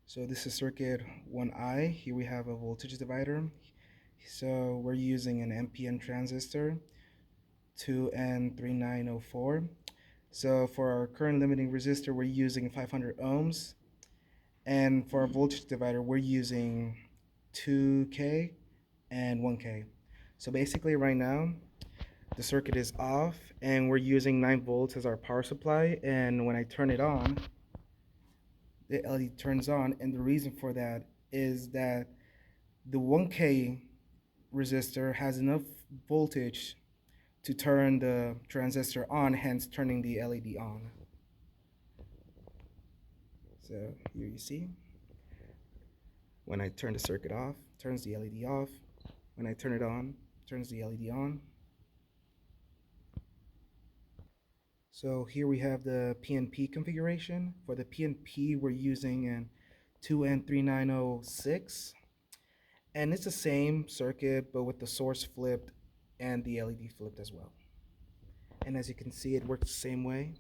So this is circuit 1I. Here we have a voltage divider. So we're using an NPN transistor, 2N3904. So for our current limiting resistor, we're using 500 ohms. And for our voltage divider, we're using 2K and 1K. So basically right now, the circuit is off and we're using 9 volts as our power supply. And when I turn it on, the LED turns on, and the reason for that is that the 1K resistor has enough voltage to turn the transistor on, hence turning the LED on. So here you see, when I turn the circuit off, turns the LED off. When I turn it on, turns the LED on. So here we have the PNP configuration. For the PNP, we're using an 2N3906. And it's the same circuit, but with the source flipped and the LED flipped as well. And as you can see, it works the same way.